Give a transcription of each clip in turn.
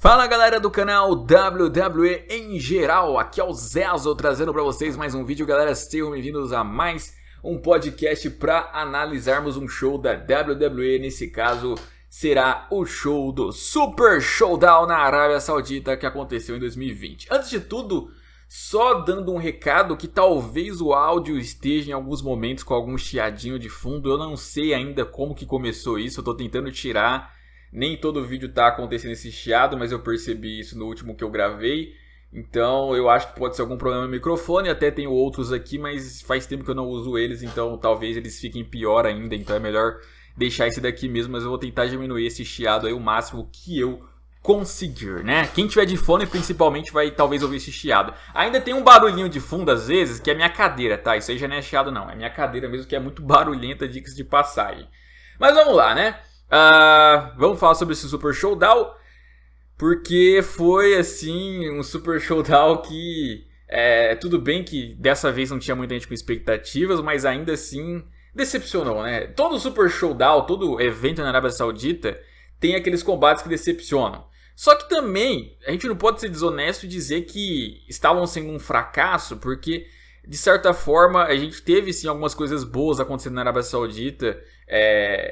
Fala galera do canal WWE em geral, aqui é o Zezo trazendo pra vocês mais um vídeo. Galera, sejam bem-vindos a mais um podcast para analisarmos um show da WWE. Nesse caso será o show do Super Showdown na Arábia Saudita que aconteceu em 2020. Antes de tudo, só dando um recado que talvez o áudio esteja em alguns momentos com algum chiadinho de fundo. Eu não sei ainda como que começou isso, eu tô tentando tirar. Nem todo vídeo tá acontecendo esse chiado, mas eu percebi isso no último que eu gravei. Então eu acho que pode ser algum problema no microfone. Até tenho outros aqui, mas faz tempo que eu não uso eles, então talvez eles fiquem pior ainda. Então é melhor deixar esse daqui mesmo, mas eu vou tentar diminuir esse chiado aí o máximo que eu conseguir, né? Quem tiver de fone principalmente vai talvez ouvir esse chiado. Ainda tem um barulhinho de fundo às vezes, que é minha cadeira, tá? Isso aí já não é chiado não, é minha cadeira mesmo que é muito barulhenta, dicas de passagem. Mas vamos lá, né? Vamos falar sobre esse Super Showdown, porque foi assim um Super Showdown que tudo bem que dessa vez não tinha muita gente com expectativas, mas ainda assim decepcionou, né? Todo Super Showdown, todo evento na Arábia Saudita tem aqueles combates que decepcionam. Só que também a gente não pode ser desonesto e dizer que estavam sendo um fracasso, porque de certa forma a gente teve sim algumas coisas boas acontecendo na Arábia Saudita,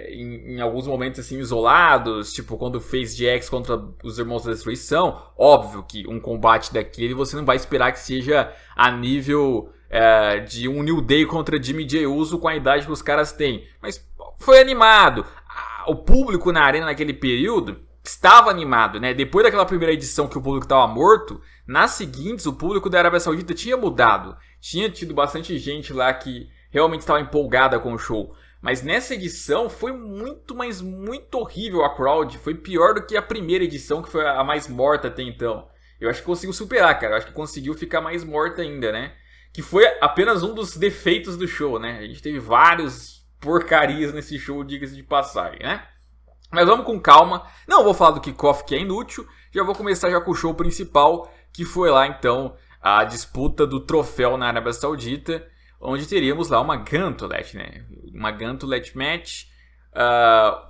em alguns momentos assim isolados, tipo quando fez Jax contra os Irmãos da Destruição. Óbvio que um combate daquele você não vai esperar que seja a nível de um New Day contra Jimmy J Uso com a idade que os caras têm, mas foi animado. O público na arena naquele período estava animado, né? Depois daquela primeira edição que o público estava morto, nas seguintes o público da Arábia Saudita tinha mudado. Tinha tido bastante gente lá que realmente estava empolgada com o show. Mas nessa edição foi muito, mas muito horrível a crowd. Foi pior do que a primeira edição, que foi a mais morta até então. Eu acho que conseguiu superar, cara. Eu acho que conseguiu ficar mais morta ainda, né? Que foi apenas um dos defeitos do show, né? A gente teve vários porcarias nesse show, diga-se de passagem, né? Mas vamos com calma. Não vou falar do kickoff, que é inútil. Já vou começar já com o show principal, que foi lá então a disputa do troféu na Arábia Saudita, onde teríamos lá uma Gauntlet, né? Uma Gauntlet match.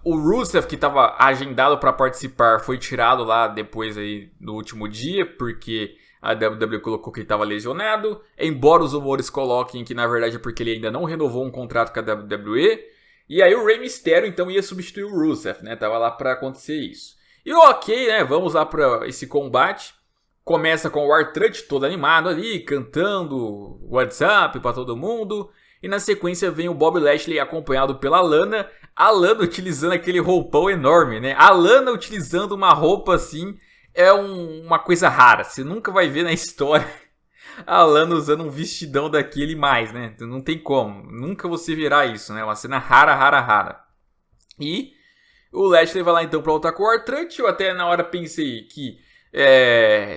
O Rusev, que estava agendado para participar, foi tirado lá depois aí no último dia, porque a WWE colocou que ele estava lesionado. Embora os rumores coloquem que na verdade é porque ele ainda não renovou um contrato com a WWE. E aí o Rey Mysterio então ia substituir o Rusev, né? Tava lá para acontecer isso. E ok, né? Vamos lá para esse combate. Começa com o R-Truth todo animado ali, cantando WhatsApp para todo mundo. E na sequência vem o Bobby Lashley acompanhado pela Lana. A Lana utilizando aquele roupão enorme, né? A Lana utilizando uma roupa assim é uma coisa rara. Você nunca vai ver na história a Lana usando um vestidão daquele mais, né? Não tem como. Nunca você verá isso, né? Uma cena rara, rara, rara. E o Lashley vai lá então pra lutar com o R-Truth. Eu até na hora pensei que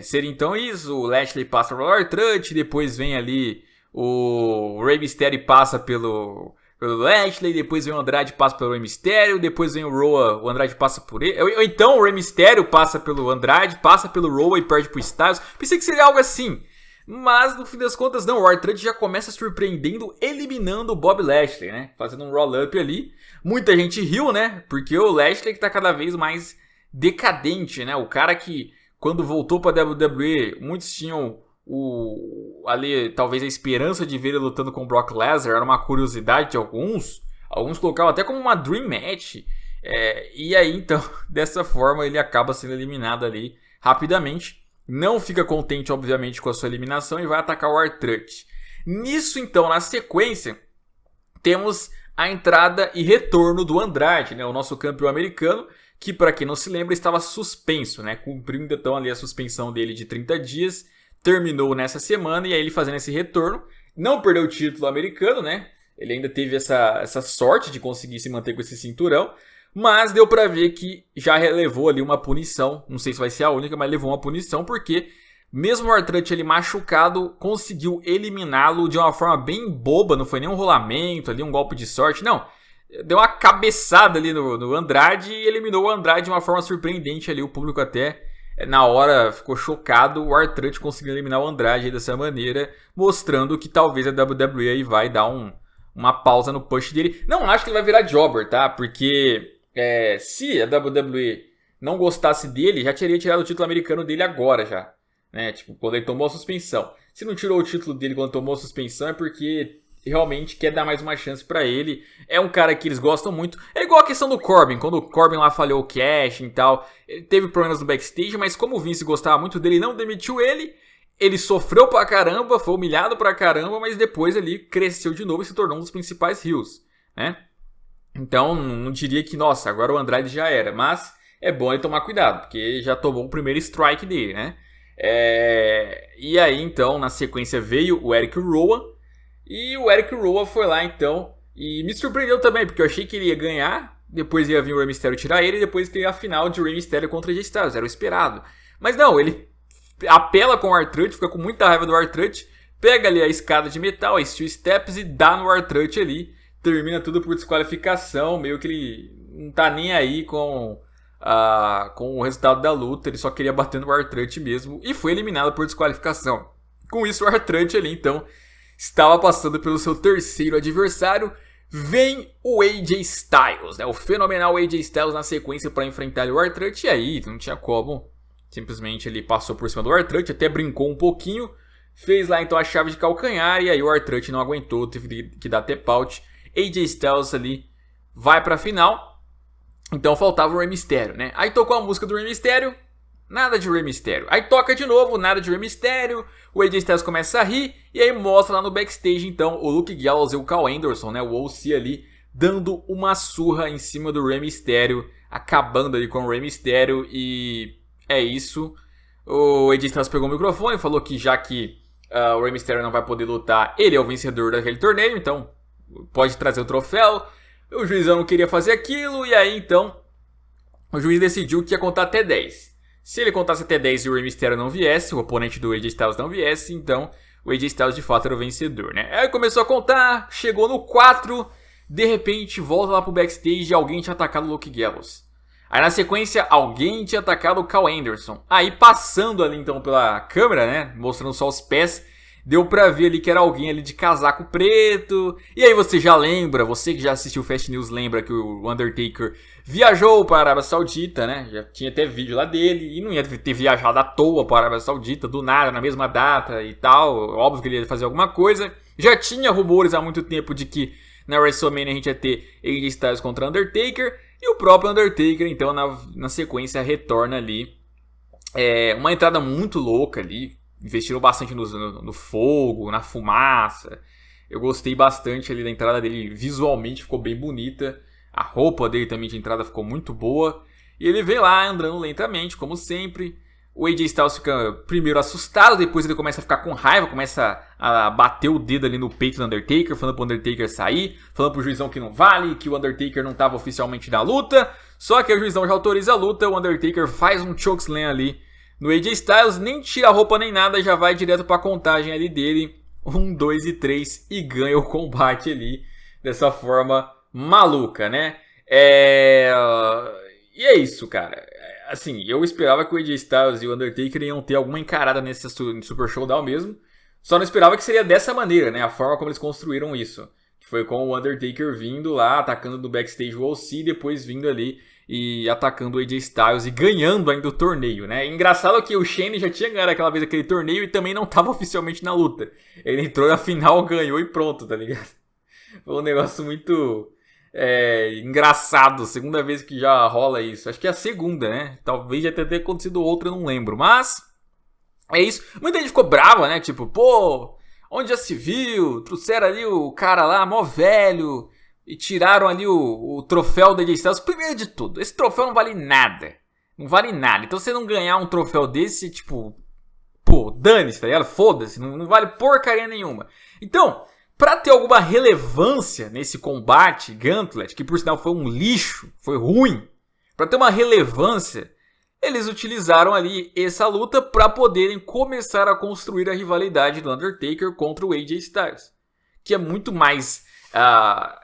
seria então isso. O Lashley passa pelo R-Truth. Depois vem ali o Rey Mysterio passa pelo Lashley. Depois vem o Andrade passa pelo Rey Mysterio. Depois vem o Roa, o Andrade passa por ele. Ou então o Rey Mysterio passa pelo Andrade, passa pelo Roa e perde pro Styles. Pensei que seria algo assim. Mas no fim das contas não, o R-Truth já começa surpreendendo, eliminando o Bobby Lashley, né? Fazendo um roll-up ali. Muita gente riu, né? Porque o Lashley que tá cada vez mais decadente, né? O cara que quando voltou pra WWE, muitos tinham ali talvez a esperança de ver ele lutando com o Brock Lesnar, era uma curiosidade de alguns. Alguns colocavam até como uma Dream Match. E aí então, dessa forma ele acaba sendo eliminado ali rapidamente. Não fica contente, obviamente, com a sua eliminação e vai atacar o R-Truth. Nisso, então, na sequência, temos a entrada e retorno do Andrade, né? O nosso campeão americano, que, para quem não se lembra, estava suspenso, né? Cumprindo, então, ali a suspensão dele de 30 dias. Terminou nessa semana e aí ele fazendo esse retorno. Não perdeu o título americano, né? Ele ainda teve essa sorte de conseguir se manter com esse cinturão. Mas deu pra ver que já levou ali uma punição. Não sei se vai ser a única, mas levou uma punição. Porque mesmo o R-Truth ele machucado, conseguiu eliminá-lo de uma forma bem boba. Não foi nem um rolamento ali, um golpe de sorte. Não, deu uma cabeçada ali no Andrade e eliminou o Andrade de uma forma surpreendente ali. O público até na hora ficou chocado. O R-Truth conseguiu eliminar o Andrade dessa maneira, mostrando que talvez a WWE aí vai dar uma pausa no push dele. Não acho que ele vai virar jobber, tá? Porque se a WWE não gostasse dele, já teria tirado o título americano dele agora já. Né? Tipo, quando ele tomou a suspensão. Se não tirou o título dele quando tomou a suspensão é porque realmente quer dar mais uma chance pra ele. É um cara que eles gostam muito. É igual a questão do Corbin. Quando o Corbin lá falhou o cash e tal. Ele teve problemas no backstage, mas como o Vince gostava muito dele, não demitiu ele. Ele sofreu pra caramba, foi humilhado pra caramba, mas depois ele cresceu de novo e se tornou um dos principais heels, né? Então, não diria que, nossa, agora o Andrade já era. Mas é bom ele tomar cuidado, porque já tomou o primeiro strike dele, né? E aí, então, na sequência veio o Eric Rowan. E o Eric Rowan foi lá, então, e me surpreendeu também, porque eu achei que ele ia ganhar. Depois ia vir o Rey Mysterio tirar ele, e depois teria a final de Rey Mysterio contra AJ Styles, era o esperado. Mas não, ele apela com o R-Truth, fica com muita raiva do R-Truth, pega ali a escada de metal, a Steel Steps e dá no R-Truth ali. Termina tudo por desqualificação, meio que ele não tá nem aí com o resultado da luta, ele só queria bater no R-Truth mesmo e foi eliminado por desqualificação. Com isso o R-Truth ali então estava passando pelo seu terceiro adversário. Vem o AJ Styles, né? O fenomenal AJ Styles na sequência para enfrentar o R-Truth, e aí não tinha como. Simplesmente ele passou por cima do R-Truth, até brincou um pouquinho, fez lá então a chave de calcanhar, e aí o R-Truth não aguentou, teve que dar tap out. AJ Styles ali vai pra final. Então faltava o Rey Mysterio, né? Aí tocou a música do Rey Mysterio, nada de Rey Mysterio. Aí toca de novo, nada de Rey Mysterio. O AJ Styles começa a rir, e aí mostra lá no backstage então o Luke Gallows e o Carl Anderson, né? O OC ali, dando uma surra em cima do Rey Mysterio, acabando ali com o Rey Mysterio. E é isso. O AJ Styles pegou o microfone e falou que já que o Rey Mysterio não vai poder lutar, ele é o vencedor daquele torneio, então pode trazer o troféu. O juizão não queria fazer aquilo, e aí então o juiz decidiu que ia contar até 10. Se ele contasse até 10 e o Rey Mysterio não viesse, o oponente do AJ Styles não viesse, então o AJ Styles de fato era o vencedor, né? Aí começou a contar, chegou no 4, de repente volta lá pro backstage e alguém tinha atacado o Luke Gallows. Aí na sequência alguém tinha atacado o Carl Anderson. Aí passando ali então pela câmera, né, mostrando só os pés, deu pra ver ali que era alguém ali de casaco preto. E aí você já lembra, você que já assistiu Fast News lembra que o Undertaker viajou para a Arábia Saudita, né? Já tinha até vídeo lá dele. E não ia ter viajado à toa para a Arábia Saudita, do nada, na mesma data e tal. Óbvio que ele ia fazer alguma coisa. Já tinha rumores há muito tempo de que na WrestleMania a gente ia ter AJ Styles contra Undertaker. E o próprio Undertaker, então, na sequência, retorna ali. Uma entrada muito louca ali. Investiram bastante no fogo, na fumaça. Eu gostei bastante ali da entrada dele. Visualmente ficou bem bonita. A roupa dele também de entrada ficou muito boa. E ele vem lá andando lentamente, como sempre. O AJ Styles fica primeiro assustado. Depois ele começa a ficar com raiva. Começa a bater o dedo ali no peito do Undertaker. Falando pro Undertaker sair. Falando pro juizão que não vale. Que o Undertaker não estava oficialmente na luta. Só que o juizão já autoriza a luta. O Undertaker faz um chokeslam ali no AJ Styles, nem tira a roupa nem nada, já vai direto pra contagem ali dele. 1, 2 e 3 e ganha o combate ali dessa forma maluca, né? E é isso, cara. Assim, eu esperava que o AJ Styles e o Undertaker iam ter alguma encarada nesse Super Showdown mesmo. Só não esperava que seria dessa maneira, né? A forma como eles construíram isso. Que foi com o Undertaker vindo lá, atacando no backstage o OC, depois vindo ali e atacando o AJ Styles e ganhando ainda o torneio, né? Engraçado que o Shane já tinha ganhado aquela vez aquele torneio e também não estava oficialmente na luta. Ele entrou na final, ganhou e pronto, tá ligado? Foi um negócio muito engraçado. Segunda vez que já rola isso. Acho que é a segunda, né? Talvez já tenha acontecido outra, eu não lembro. Mas é isso. Muita gente ficou brava, né? Tipo, pô, onde já se viu? Trouxeram ali o cara lá, mó velho, e tiraram ali o troféu da AJ Styles. Primeiro de tudo, esse troféu não vale nada. Não vale nada. Então você não ganhar um troféu desse, tipo, pô, dane-se, tá ligado? Foda-se, não vale porcaria nenhuma. Então, pra ter alguma relevância nesse combate Gauntlet, que por sinal foi um lixo, foi ruim, pra ter uma relevância, eles utilizaram ali essa luta pra poderem começar a construir a rivalidade do Undertaker contra o AJ Styles. Que é muito mais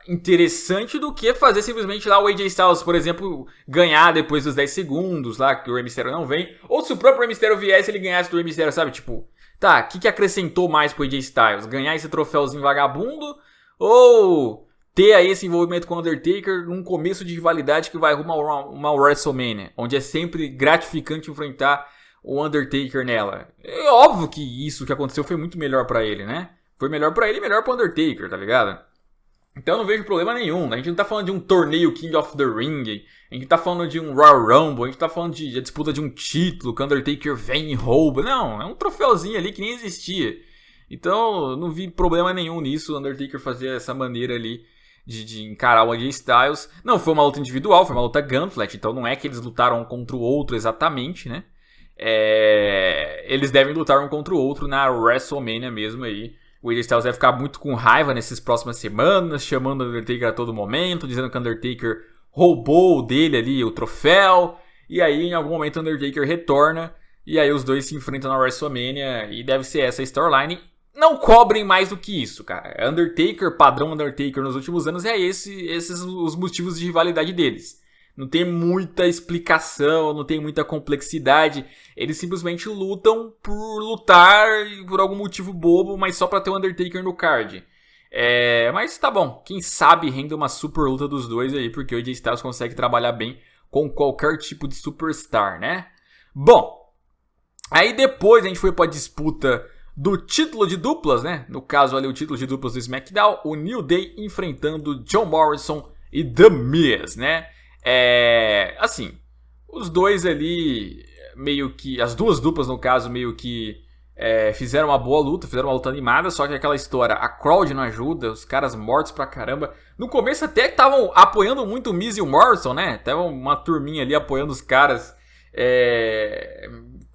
interessante do que fazer simplesmente lá o AJ Styles, por exemplo, ganhar depois dos 10 segundos lá, que o Rey Mysterio não vem. Ou se o próprio Rey Mysterio viesse, ele ganhasse do Rey Mysterio, sabe? Tipo, tá, o que acrescentou mais pro AJ Styles? Ganhar esse troféuzinho vagabundo? Ou ter aí esse envolvimento com o Undertaker num começo de rivalidade que vai rumo a uma WrestleMania, onde é sempre gratificante enfrentar o Undertaker nela. É óbvio que isso que aconteceu foi muito melhor pra ele, né? Foi melhor pra ele e melhor pro Undertaker, tá ligado? Então eu não vejo problema nenhum. A gente não tá falando de um torneio King of the Ring, a gente tá falando de um Royal Rumble, a gente tá falando de disputa de um título, que o Undertaker vem e rouba. Não, é um troféuzinho ali que nem existia. Então eu não vi problema nenhum nisso, o Undertaker fazer essa maneira ali de encarar o AJ Styles. Não foi uma luta individual, foi uma luta gauntlet, então não é que eles lutaram um contra o outro exatamente, né? Eles devem lutar um contra o outro na WrestleMania mesmo aí. O AJ Styles deve ficar muito com raiva nessas próximas semanas, chamando o Undertaker a todo momento, dizendo que o Undertaker roubou dele ali o troféu. E aí, em algum momento, o Undertaker retorna. E aí, os dois se enfrentam na WrestleMania. E deve ser essa a storyline. Não cobrem mais do que isso, cara. Undertaker, padrão Undertaker nos últimos anos, esses os motivos de rivalidade deles. Não tem muita explicação, não tem muita complexidade. Eles simplesmente lutam por lutar por algum motivo bobo, mas só pra ter o Undertaker no card. Mas tá bom, quem sabe renda uma super luta dos dois aí, porque o AJ Styles consegue trabalhar bem com qualquer tipo de superstar, né? Bom, aí depois a gente foi pra disputa do título de duplas, né? No caso ali o título de duplas do SmackDown, o New Day enfrentando John Morrison e The Miz, né? Assim, os dois ali meio que, as duas duplas no caso meio que fizeram uma boa luta, fizeram uma luta animada, só que aquela história, a crowd não ajuda, os caras mortos pra caramba. No começo até que estavam apoiando muito o Miz e o Morrison, né? Tava uma turminha ali apoiando os caras,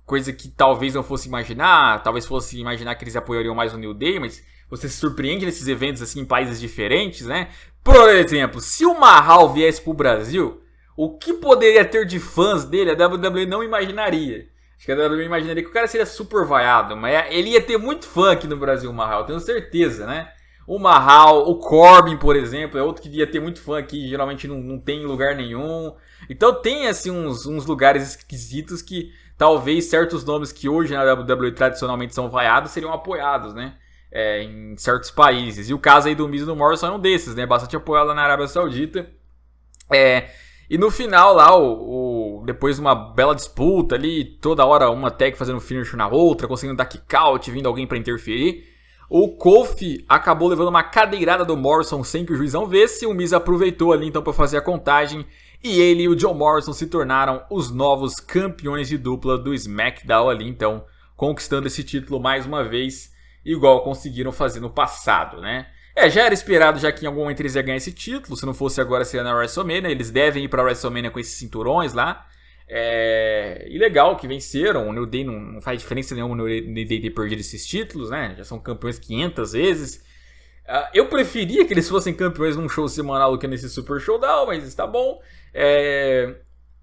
coisa que talvez não fosse imaginar, talvez fosse imaginar que eles apoiariam mais o New Day, mas você se surpreende nesses eventos assim em países diferentes, né? Por exemplo, se o Mahal viesse pro Brasil, o que poderia ter de fãs dele, a WWE não imaginaria. Acho que a WWE imaginaria que o cara seria super vaiado, mas ele ia ter muito fã aqui no Brasil, o Mahal, tenho certeza, né? O Mahal, o Corbin, por exemplo, é outro que ia ter muito fã aqui, geralmente não tem em lugar nenhum. Então tem assim uns lugares esquisitos que talvez certos nomes que hoje na WWE tradicionalmente são vaiados seriam apoiados, né? Em certos países. E o caso aí do Miz e do Morrison é um desses, né? Bastante apoiado lá na Arábia Saudita. E no final lá, depois de uma bela disputa ali, toda hora uma tag fazendo finish na outra, conseguindo dar kick out, vindo alguém pra interferir, o Kofi acabou levando uma cadeirada do Morrison sem que o juizão visse. O Miz aproveitou ali então pra fazer a contagem. E ele e o John Morrison se tornaram os novos campeões de dupla do SmackDown ali, então conquistando esse título mais uma vez, igual conseguiram fazer no passado, né? Já era esperado já que em algum momento eles iam ganhar esse título, se não fosse agora seria na WrestleMania, eles devem ir pra WrestleMania com esses cinturões lá. E legal que venceram, o New Day não faz diferença nenhuma no New Day ter perdido esses títulos, né? Já são campeões 500 vezes. Eu preferia que eles fossem campeões num show semanal do que nesse Super Showdown, mas está bom.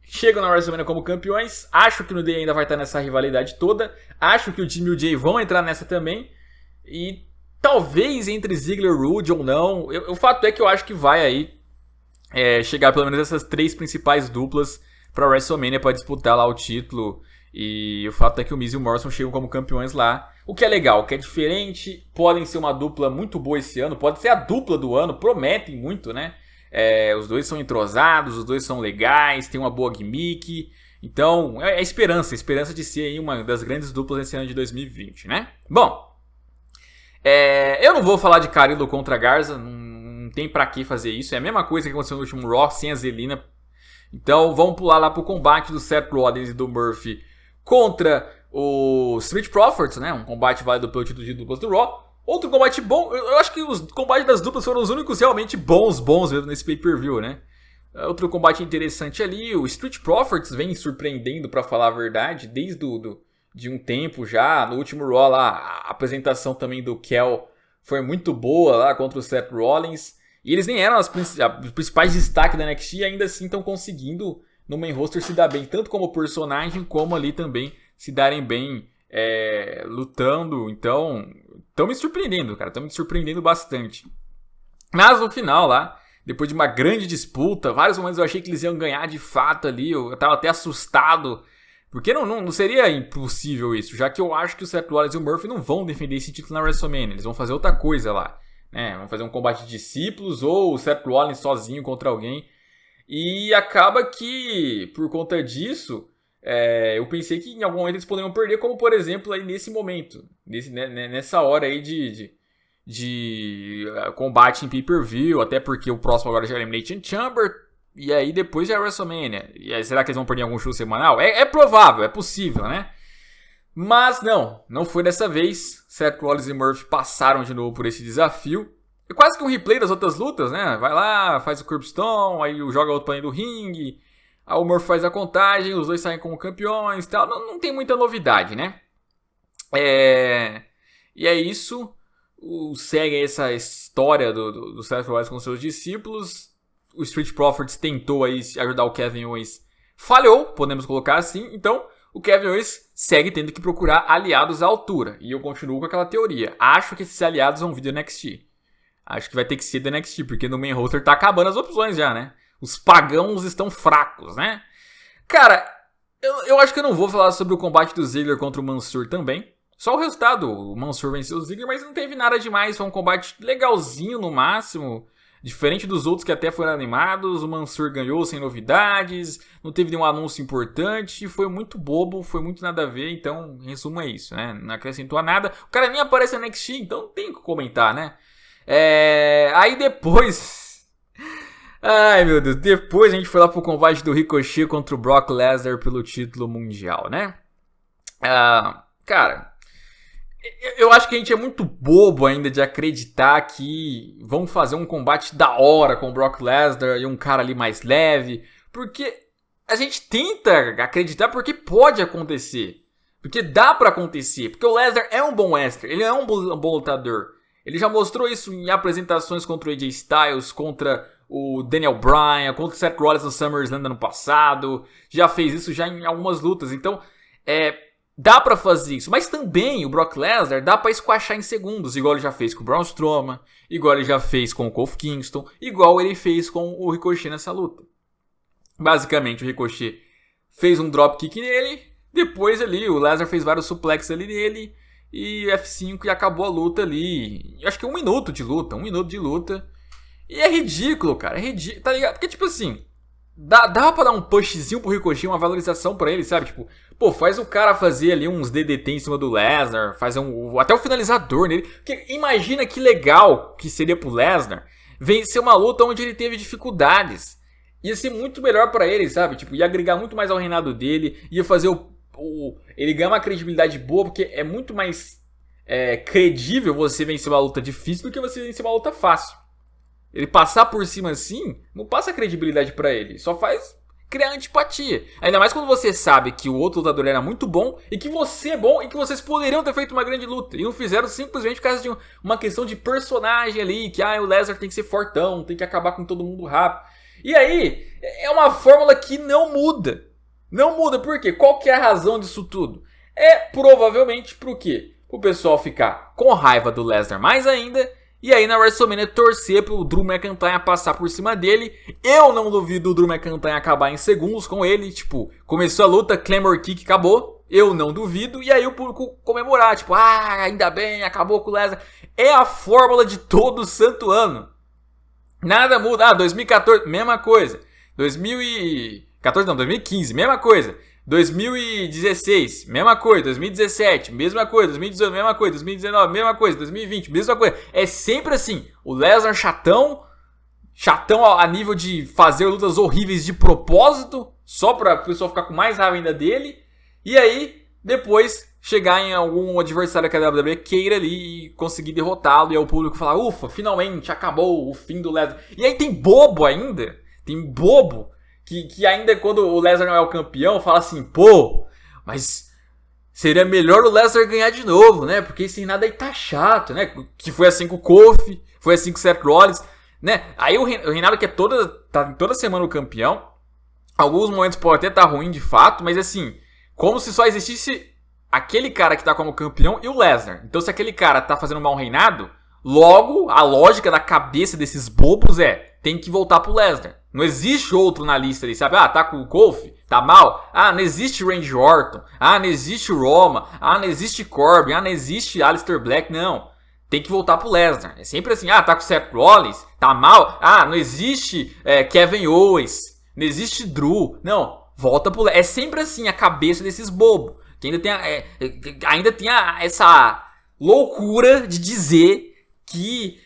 Chegam na WrestleMania como campeões. Acho que o New Day ainda vai estar nessa rivalidade toda. Acho que o Jimmy e o Jay vão entrar nessa também. E talvez entre Ziggler e Rude ou não. O fato é que eu acho que vai aí chegar pelo menos essas três principais duplas para WrestleMania para disputar lá o título. E o fato é que o Miz e o Morrison chegam como campeões lá. O que é legal, o que é diferente. Podem ser uma dupla muito boa esse ano. Pode ser a dupla do ano. Prometem muito, né? Os dois são entrosados, os dois são legais, tem uma boa gimmick. Então, é esperança de ser aí uma das grandes duplas nesse ano de 2020, né? Bom, eu não vou falar de Carrillo contra Garza, não tem pra que fazer isso. É a mesma coisa que aconteceu no último Raw, sem a Zelina. Então, vamos pular lá pro combate do Seth Rollins e do Murphy contra o Street Profits, né? Um combate válido pelo título de duplas do Raw. Outro combate bom, eu acho que os combates das duplas foram os únicos realmente bons mesmo nesse pay-per-view, né? Outro combate interessante ali, o Street Profits vem surpreendendo, pra falar a verdade, desde de um tempo já. No último Raw lá, a apresentação também do Kel foi muito boa lá contra o Seth Rollins. E eles nem eram os principais destaques da NXT e ainda assim estão conseguindo no main roster se dar bem, tanto como personagem, como ali também se darem bem lutando. Então, estão me surpreendendo, cara. Estão me surpreendendo bastante. Mas no final lá, depois de uma grande disputa, vários momentos eu achei que eles iam ganhar de fato ali. Eu tava até assustado, porque não seria impossível isso, já que eu acho que o Seth Rollins e o Murphy não vão defender esse título na WrestleMania. Eles vão fazer outra coisa lá. né? Vamos fazer um combate de discípulos ou o Seth Rollins sozinho contra alguém. E acaba que, por conta disso, eu pensei que em algum momento eles poderiam perder, como por exemplo aí nesse momento, nessa hora aí de combate em pay-per-view, até porque o próximo agora já é Elimination Chamber, e aí depois já é WrestleMania. E aí será que eles vão perder algum show semanal? É provável, é possível, né? Mas não foi dessa vez. Seth Rollins e Murphy passaram de novo por esse desafio. É quase que um replay das outras lutas, né? Vai lá, faz o Curbstone, aí joga outro pra dentro do ringue, aí o Murphy faz a contagem, os dois saem como campeões e tal. Não tem muita novidade, né? E é isso. Segue essa história do Seth Rollins com seus discípulos. O Street Profits tentou aí ajudar o Kevin Owens. Falhou, podemos colocar assim. Então, o Kevin Owens segue tendo que procurar aliados à altura. E eu continuo com aquela teoria. Acho que esses aliados vão vir do NXT. Acho que vai ter que ser do NXT, porque no main roster tá acabando as opções já, né? Os pagãos estão fracos, né? Cara, eu acho que eu não vou falar sobre o combate do Ziggler contra o Mansur também. Só o resultado, o Mansur venceu o Ziggler, mas não teve nada demais. Foi um combate legalzinho no máximo. Diferente dos outros que até foram animados, o Mansur ganhou sem novidades, não teve nenhum anúncio importante, foi muito bobo, foi muito nada a ver, então, em resumo é isso, né? Não acrescentou nada. O cara nem aparece no NXT, então não tem o que comentar, né? Aí depois... Ai, meu Deus, depois a gente foi lá pro combate do Ricochet contra o Brock Lesnar pelo título mundial, né? Cara... Eu acho que a gente é muito bobo ainda de acreditar que vão fazer um combate da hora com o Brock Lesnar e um cara ali mais leve. Porque a gente tenta acreditar porque pode acontecer. Porque dá pra acontecer. Porque o Lesnar é um bom wrestler, ele é um bom lutador. Ele já mostrou isso em apresentações contra o AJ Styles, contra o Daniel Bryan, contra o Seth Rollins no SummerSlam ano passado. Já fez isso já em algumas lutas. Então, dá pra fazer isso, mas também o Brock Lesnar dá pra esquachar em segundos, igual ele já fez com o Braun Strowman, igual ele já fez com o Kofi Kingston, igual ele fez com o Ricochet nessa luta. Basicamente, o Ricochet fez um dropkick nele, depois ali o Lesnar fez vários suplex ali nele, e F5 e acabou a luta ali. Acho que 1 minuto de luta, E é ridículo, cara, é ridículo, tá ligado? Porque tipo assim... Dá pra dar um pushzinho pro Ricochet, uma valorização pra ele, sabe? Tipo, pô, faz o cara fazer ali uns DDT em cima do Lesnar, faz até o finalizador nele. Porque imagina que legal que seria pro Lesnar vencer uma luta onde ele teve dificuldades. Ia ser muito melhor pra ele, sabe? Tipo, ia agregar muito mais ao reinado dele, ia fazer ele ganhar uma credibilidade boa, porque é muito mais credível você vencer uma luta difícil do que você vencer uma luta fácil. Ele passar por cima assim, não passa credibilidade pra ele. Só faz criar antipatia. Ainda mais quando você sabe que o outro lutador era muito bom, e que você é bom, e que vocês poderiam ter feito uma grande luta. E não fizeram simplesmente por causa de uma questão de personagem ali, que o Lesnar tem que ser fortão, tem que acabar com todo mundo rápido. E aí, é uma fórmula que não muda. Não muda, por quê? Qual que é a razão disso tudo? Provavelmente por quê? O pessoal ficar com raiva do Lesnar mais ainda. E aí na WrestleMania torcer pro Drew McIntyre passar por cima dele. Eu não duvido o Drew McIntyre acabar em segundos com ele. Tipo, começou a luta, Claymore Kick, acabou. Eu não duvido. E aí o público comemorar. Tipo, ainda bem, acabou com o Lesnar. É a fórmula de todo santo ano. Nada muda. 2014, mesma coisa. 2014 não, 2015, mesma coisa. 2016, mesma coisa, 2017, mesma coisa, 2018, mesma coisa, 2019, mesma coisa, 2020, mesma coisa. É sempre assim, o Lesnar chatão a nível de fazer lutas horríveis de propósito, só pra o pessoal ficar com mais raiva ainda dele, e aí, depois, chegar em algum adversário que a WWE queira ali e conseguir derrotá-lo, e aí o público falar, ufa, finalmente, acabou o fim do Lesnar. E aí tem bobo ainda, que ainda quando o Lesnar não é o campeão, fala assim, pô, mas seria melhor o Lesnar ganhar de novo, né? Porque sem nada aí tá chato, né? Que foi assim com o Kofi, foi assim com o Seth Rollins, né? Aí o reinado que tá toda semana o campeão, alguns momentos pode até estar ruim de fato, mas assim, como se só existisse aquele cara que tá como campeão e o Lesnar. Então se aquele cara tá fazendo um mau reinado, logo a lógica da cabeça desses bobos tem que voltar pro Lesnar. Não existe outro na lista ali, sabe? Tá com o Kofi, tá mal. Não existe Randy Orton. Não existe Roma. Não existe Corbin. Não existe Aleister Black. Não. tem que voltar pro Lesnar. É sempre assim, tá com o Seth Rollins, tá mal, não existe Kevin Owens, não existe Drew, não, volta pro Lesnar. É sempre assim a cabeça desses bobos, que ainda tem essa loucura de dizer que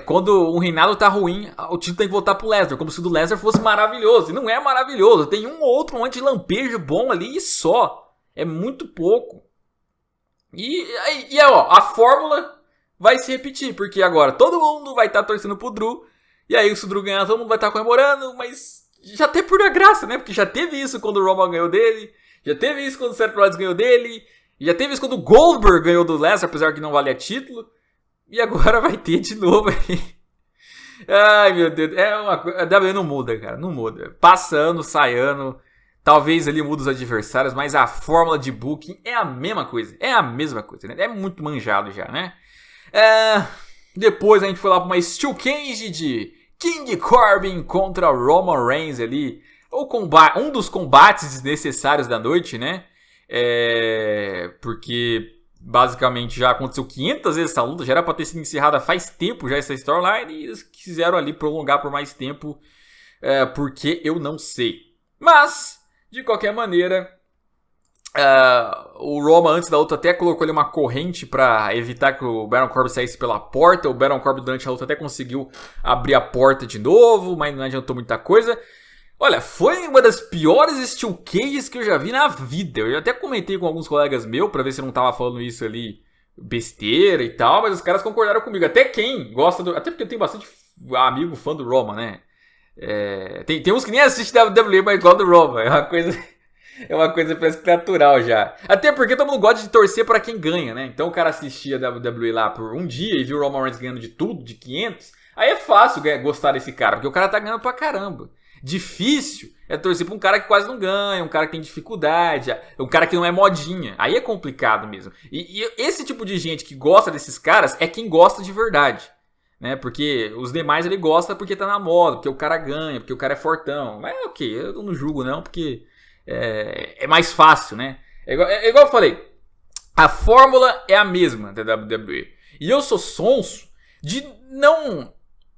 quando um reinado tá ruim, o título tem que voltar pro Lesnar, como se o do Lesnar fosse maravilhoso. E não é maravilhoso, tem um ou outro anti-lampejo bom ali e só. É muito pouco. E a fórmula vai se repetir, porque agora todo mundo vai estar torcendo pro Drew, e aí se o Drew ganhar, todo mundo vai estar comemorando, mas já até por a graça, né? Porque já teve isso quando o Roman ganhou dele, já teve isso quando o Seth Rollins ganhou dele, já teve isso quando o Goldberg ganhou do Lesnar, apesar que não valia título. E agora vai ter de novo aí. Ai, meu Deus. A WWE não muda, cara. Não muda. Passa ano, sai ano. Talvez ali muda os adversários, mas a fórmula de booking é a mesma coisa. É a mesma coisa, né? É muito manjado já, né? Depois a gente foi lá pra uma Steel Cage de King Corbin contra Roman Reigns ali. Um dos combates desnecessários da noite, né? Porque... basicamente já aconteceu 500 vezes essa luta, já era pra ter sido encerrada faz tempo já essa storyline, e eles quiseram ali prolongar por mais tempo, porque eu não sei. Mas, de qualquer maneira, o Roman antes da luta até colocou ali uma corrente pra evitar que o Baron Corbin saísse pela porta. O Baron Corbin durante a luta até conseguiu abrir a porta de novo, mas não adiantou muita coisa. Olha, foi uma das piores Steel Cages que eu já vi na vida. Eu até comentei com alguns colegas meus pra ver se eu não tava falando isso ali besteira e tal, mas os caras concordaram comigo. Até quem gosta do... Até porque eu tenho bastante amigo fã do Roman, né? Tem uns que nem assistem WWE, mas igual do Roman. É uma coisa parece que natural já. Até porque todo mundo gosta de torcer pra quem ganha, né? Então o cara assistia a WWE lá por um dia e viu o Roman Reigns ganhando de tudo, de 500. Aí é fácil gostar desse cara, porque o cara tá ganhando pra caramba. Difícil é torcer pra um cara que quase não ganha, um cara que tem dificuldade, um cara que não é modinha. Aí é complicado mesmo. E esse tipo de gente que gosta desses caras é quem gosta de verdade, né? Porque os demais ele gosta porque tá na moda, porque o cara ganha, porque o cara é fortão. Mas ok, eu não julgo não, porque é mais fácil, né? É igual eu falei, a fórmula é a mesma da WWE. E eu sou sonso de não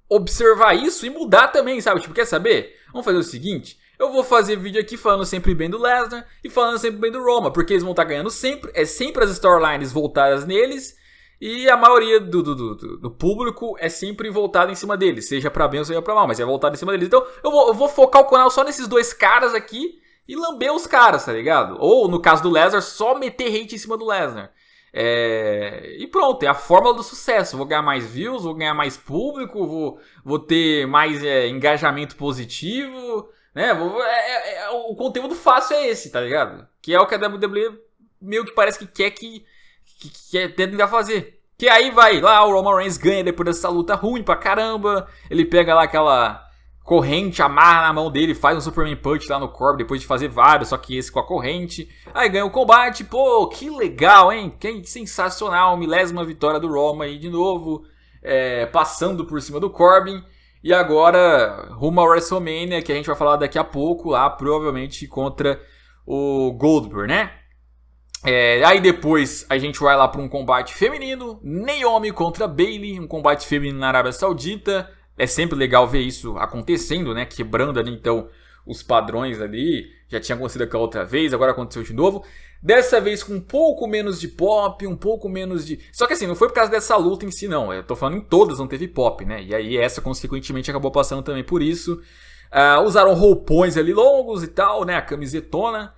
observar isso e mudar também, sabe? Tipo, quer saber? Vamos fazer o seguinte, eu vou fazer vídeo aqui falando sempre bem do Lesnar e falando sempre bem do Roman, porque eles vão estar ganhando sempre, sempre as storylines voltadas neles, e a maioria do público é sempre voltada em cima deles, seja pra bem ou seja pra mal, mas é voltado em cima deles. Então eu vou focar o canal só nesses dois caras aqui e lamber os caras, tá ligado? Ou no caso do Lesnar, só meter hate em cima do Lesnar. E pronto, é a fórmula do sucesso. Vou ganhar mais views, vou ganhar mais público, vou ter mais engajamento positivo, né? O conteúdo fácil é esse, tá ligado? Que é o que a WWE meio que parece que quer que tentar fazer. Que aí vai lá, o Roman Reigns ganha depois dessa luta ruim pra caramba. Ele pega lá aquela corrente, amarra na mão dele, faz um Superman Punch lá no Corbin depois de fazer vários, só que esse com a corrente. Aí ganha o combate, pô, que legal, hein? Que sensacional, milésima vitória do Roman aí de novo, passando por cima do Corbin. E agora, rumo ao WrestleMania, que a gente vai falar daqui a pouco, lá provavelmente contra o Goldberg, né? Aí depois a gente vai lá para um combate feminino, Naomi contra Bayley, um combate feminino na Arábia Saudita. É sempre legal ver isso acontecendo, né? Quebrando ali, então, os padrões ali. Já tinha acontecido aquela outra vez, agora aconteceu de novo. Dessa vez com um pouco menos de pop, um pouco menos de... Só que assim, não foi por causa dessa luta em si, não. Eu tô falando em todas, não teve pop, né? E aí essa, consequentemente, acabou passando também por isso. Usaram roupões ali longos e tal, né? A camisetona.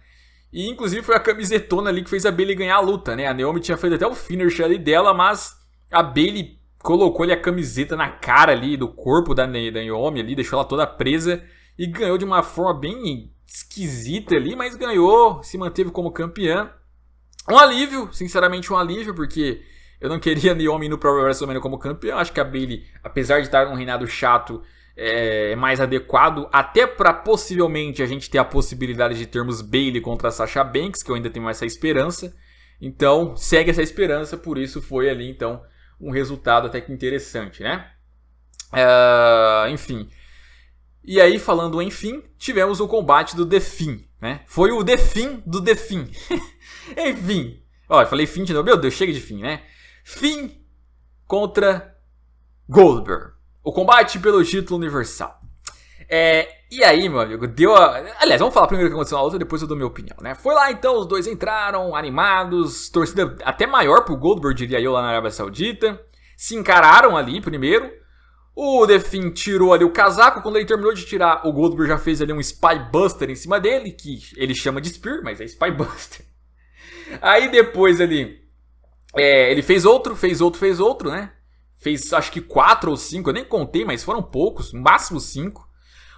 E, inclusive, foi a camisetona ali que fez a Bayley ganhar a luta, né? A Naomi tinha feito até o finisher ali dela, mas a Bayley colocou ali a camiseta na cara ali do corpo da Naomi ali, deixou ela toda presa e ganhou de uma forma bem esquisita ali, mas ganhou, se manteve como campeã. Um alívio, sinceramente um alívio, porque eu não queria a Naomi indo para o WrestleMania como campeã. Acho que a Bayley, apesar de estar num reinado chato, é mais adequado, até para possivelmente a gente ter a possibilidade de termos Bayley contra a Sasha Banks, que eu ainda tenho essa esperança. Então, segue essa esperança, por isso foi ali, então, um resultado até que interessante, né? Enfim. E aí, falando enfim, tivemos o combate do The Fiend, né? Foi o The Fiend do The Fiend. Enfim. Ó, eu falei Fiend de novo. Meu Deus, chega de Fiend, né? Fiend contra Goldberg. O combate pelo título universal. E aí, meu amigo, aliás, vamos falar primeiro o que aconteceu na luta, depois eu dou minha opinião, né? Foi lá então, os dois entraram, animados, torcida até maior pro Goldberg, diria eu, lá na Arábia Saudita. Se encararam ali primeiro. O The Fiend tirou ali o casaco. Quando ele terminou de tirar, o Goldberg já fez ali um Spy Buster em cima dele, que ele chama de Spear, mas é Spy Buster. Aí depois ali, ele fez outro, né? Fez acho que 4 ou 5, eu nem contei, mas foram poucos, no máximo 5.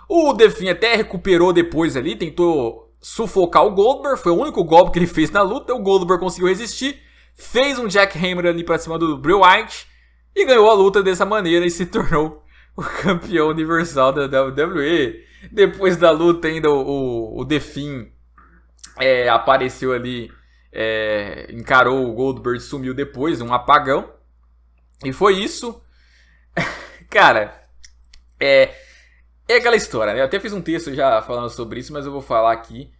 O The Fiend até recuperou depois ali, tentou sufocar o Goldberg, foi o único golpe que ele fez na luta. O Goldberg conseguiu resistir, fez um jackhammer ali pra cima do Bray Wyatt e ganhou a luta dessa maneira e se tornou o campeão universal da WWE. Depois da luta ainda o The Fiend apareceu ali, encarou o Goldberg e sumiu depois, um apagão. E foi isso. Cara, é aquela história, né? Eu até fiz um texto já falando sobre isso, mas eu vou falar aqui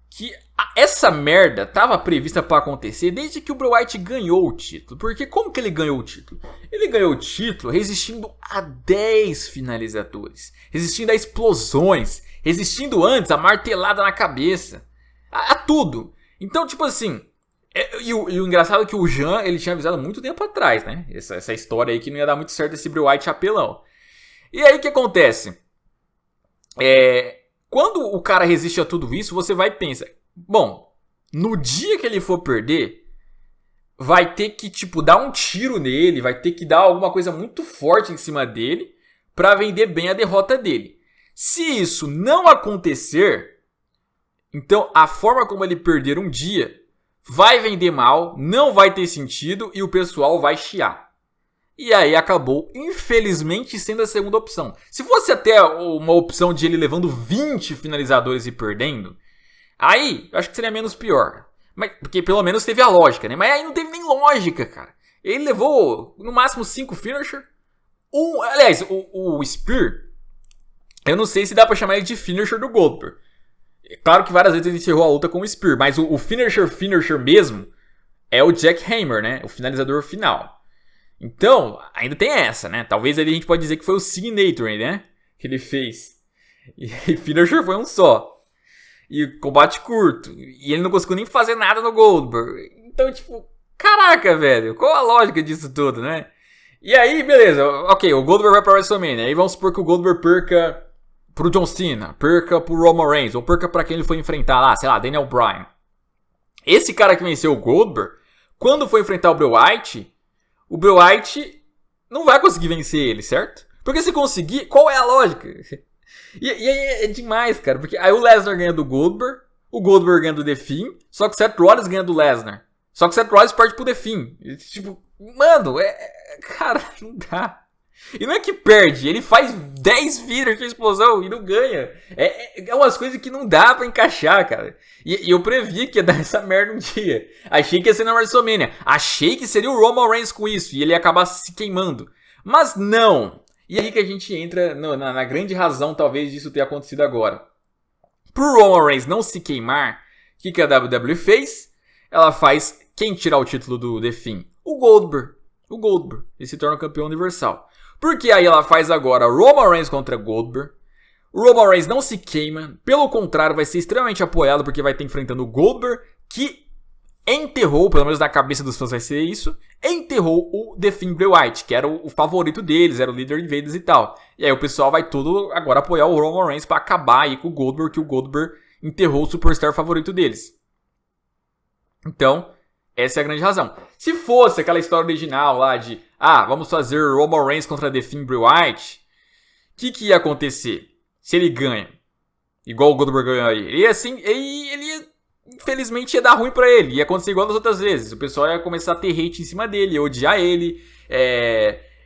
que essa merda tava prevista pra acontecer desde que o Bray Wyatt ganhou o título. Porque como que ele ganhou o título? Ele ganhou o título resistindo a 10 finalizadores, resistindo a explosões, resistindo antes a martelada na cabeça, a tudo. Então, tipo assim, e o engraçado é que o Jean, ele tinha avisado muito tempo atrás, né? Essa história aí que não ia dar muito certo esse Bray Wyatt apelão. E aí o que acontece? Quando o cara resiste a tudo isso, você vai pensar, bom, no dia que ele for perder, vai ter que, tipo, dar um tiro nele, vai ter que dar alguma coisa muito forte em cima dele pra vender bem a derrota dele. Se isso não acontecer, então a forma como ele perder um dia vai vender mal, não vai ter sentido e o pessoal vai chiar. E aí acabou, infelizmente, sendo a segunda opção. Se fosse até uma opção de ele levando 20 finalizadores e perdendo, aí eu acho que seria menos pior. Mas, porque pelo menos teve a lógica, né? Mas aí não teve nem lógica, cara. Ele levou no máximo 5 finisher. Aliás, o Spear, eu não sei se dá pra chamar ele de finisher do Goldberg. Claro que várias vezes ele encerrou a luta com o Spear, mas o finisher mesmo é o jackhammer, né? O finalizador final. Então, ainda tem essa, né? Talvez ali a gente pode dizer que foi o Signature, né? Que ele fez. E finisher foi um só. E combate curto. E ele não conseguiu nem fazer nada no Goldberg. Então, tipo, caraca, velho. Qual a lógica disso tudo, né? E aí, beleza. Ok, o Goldberg vai pra WrestleMania. Aí vamos supor que o Goldberg perca pro John Cena, perca pro Roman Reigns, ou perca pra quem ele foi enfrentar lá, sei lá, Daniel Bryan. Esse cara que venceu o Goldberg, quando for enfrentar o Bray Wyatt, o Bray Wyatt não vai conseguir vencer ele, certo? Porque se conseguir, qual é a lógica? E é demais, cara, porque aí o Lesnar ganha do Goldberg, o Goldberg ganha do The Fiend, só que o Seth Rollins ganha do Lesnar. Só que o Seth Rollins perde pro The Fiend. E, tipo, mano, cara, não dá. E não é que perde, ele faz 10 vidas de explosão e não ganha. É umas coisas que não dá pra encaixar, cara. E eu previ que ia dar essa merda um dia. Achei que ia ser na WrestleMania. Achei que seria o Roman Reigns com isso e ele ia acabar se queimando. Mas não. E aí que a gente entra na grande razão, talvez, disso ter acontecido agora. Pro Roman Reigns não se queimar, o que a WWE fez? Ela faz quem tirar o título do The Fiend? O Goldberg. O Goldberg. Ele se torna campeão universal. Porque aí ela faz agora Roman Reigns contra Goldberg. O Roman Reigns não se queima. Pelo contrário, vai ser extremamente apoiado porque vai estar enfrentando o Goldberg, que enterrou, pelo menos na cabeça dos fãs vai ser isso, enterrou o The Fiend Bray Wyatt, que era o favorito deles, era o líder de vendas e tal. E aí o pessoal vai todo agora apoiar o Roman Reigns pra acabar aí com o Goldberg, que o Goldberg enterrou o superstar favorito deles. Então, essa é a grande razão. Se fosse aquela história original lá de vamos fazer Roman Reigns contra The Fiend Bray Wyatt, o que ia acontecer se ele ganha? Igual o Goldberg ganhou aí. Ele ia, infelizmente, ia dar ruim pra ele. Ia acontecer igual das outras vezes. O pessoal ia começar a ter hate em cima dele, ia odiar ele,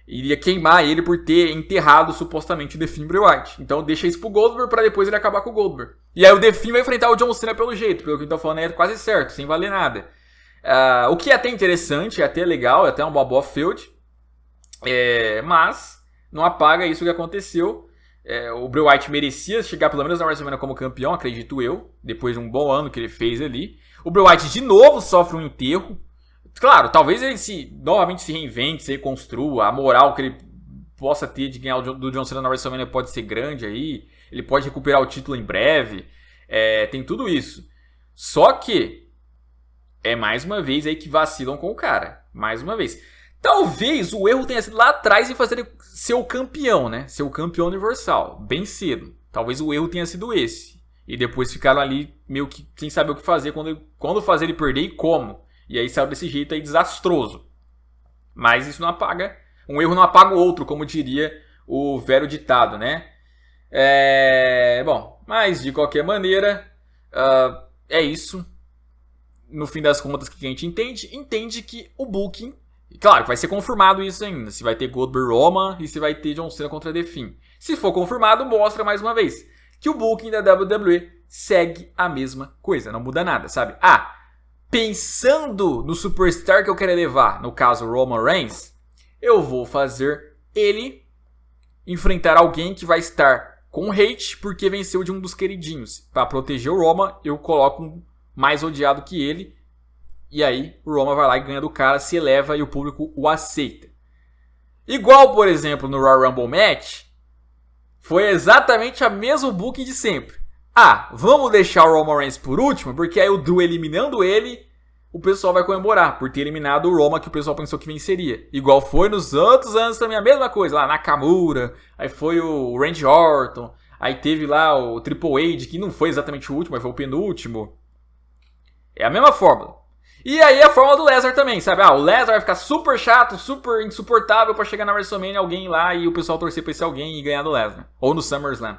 iria queimar ele por ter enterrado supostamente o The Fiend Bray Wyatt. Então deixa isso pro Goldberg pra depois ele acabar com o Goldberg. E aí o The Fiend vai enfrentar o John Cena pelo jeito, pelo que eu tô falando é quase certo, sem valer nada. O que é até interessante, é até legal, é até uma boa feud. Mas não apaga isso que aconteceu. O Bray Wyatt merecia chegar pelo menos na WrestleMania como campeão, acredito eu, depois de um bom ano que ele fez ali. O Bray Wyatt de novo sofre um enterro. Claro, talvez ele novamente se reinvente, se reconstrua, a moral que ele possa ter de ganhar do John Cena na WrestleMania pode ser grande aí, ele pode recuperar o título em breve, tem tudo isso. Só que é mais uma vez aí que vacilam com o cara, mais uma vez. Talvez o erro tenha sido lá atrás em fazer ele ser o campeão, né? Ser o campeão universal, bem cedo. Talvez o erro tenha sido esse. E depois ficaram ali meio que sem saber o que fazer, quando fazer ele perder e como. E aí saiu desse jeito aí desastroso. Mas isso não apaga, um erro não apaga o outro, como diria o velho ditado, né? Bom, mas de qualquer maneira, é isso. No fim das contas, o que a gente entende que o booking, claro, vai ser confirmado isso ainda, se vai ter Goldberg Roman e se vai ter John Cena contra The Fiend. Se for confirmado, mostra mais uma vez que o booking da WWE segue a mesma coisa, não muda nada, sabe? Pensando no superstar que eu quero levar, no caso Roman Reigns, eu vou fazer ele enfrentar alguém que vai estar com hate porque venceu de um dos queridinhos. Para proteger o Roman, eu coloco um mais odiado que ele. E aí o Roman vai lá e ganha do cara, se eleva e o público o aceita. Igual, por exemplo, no Royal Rumble Match, foi exatamente a mesma booking de sempre. Vamos deixar o Roman Reigns por último, porque aí o Drew eliminando ele, o pessoal vai comemorar por ter eliminado o Roman que o pessoal pensou que venceria. Igual foi nos outros anos também, a mesma coisa, lá Nakamura, aí foi o Randy Orton, aí teve lá o Triple H, que não foi exatamente o último, mas foi o penúltimo. É a mesma fórmula. E aí a fórmula do Lesnar também, sabe? O Lesnar vai ficar super chato, super insuportável pra chegar na WrestleMania, alguém lá e o pessoal torcer pra esse alguém e ganhar do Lesnar. Ou no SummerSlam.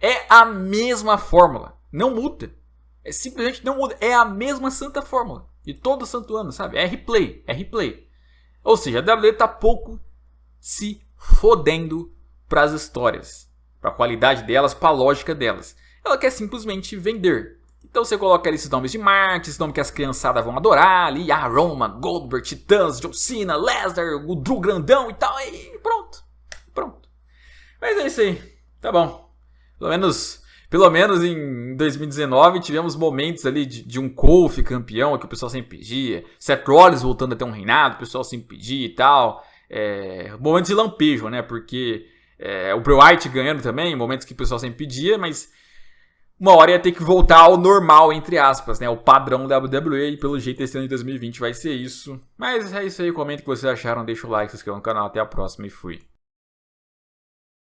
É a mesma fórmula. Não muda. Simplesmente não muda. É a mesma santa fórmula. De todo santo ano, sabe? É replay. Ou seja, a WWE tá pouco se fodendo pras histórias. Pra qualidade delas, pra lógica delas. Ela quer simplesmente vender. Então você coloca ali esses nomes de marketing, esses nomes que as criançadas vão adorar ali. Roman, Goldberg, Titãs, John Cena, Lesnar, o Drew grandão e tal. E pronto. Mas é isso aí. Tá bom. Pelo menos em 2019 tivemos momentos ali de um Kofi campeão, que o pessoal sempre pedia. Seth Rollins voltando a ter um reinado, o pessoal sempre pedia e tal. Momentos de lampejo, né? Porque o Bray Wyatt ganhando também, momentos que o pessoal sempre pedia, mas uma hora ia ter que voltar ao normal, entre aspas, né? O padrão da WWE, e pelo jeito esse ano de 2020 vai ser isso. Mas é isso aí, comenta o que vocês acharam, deixa o like, se inscreva no canal, até a próxima e fui.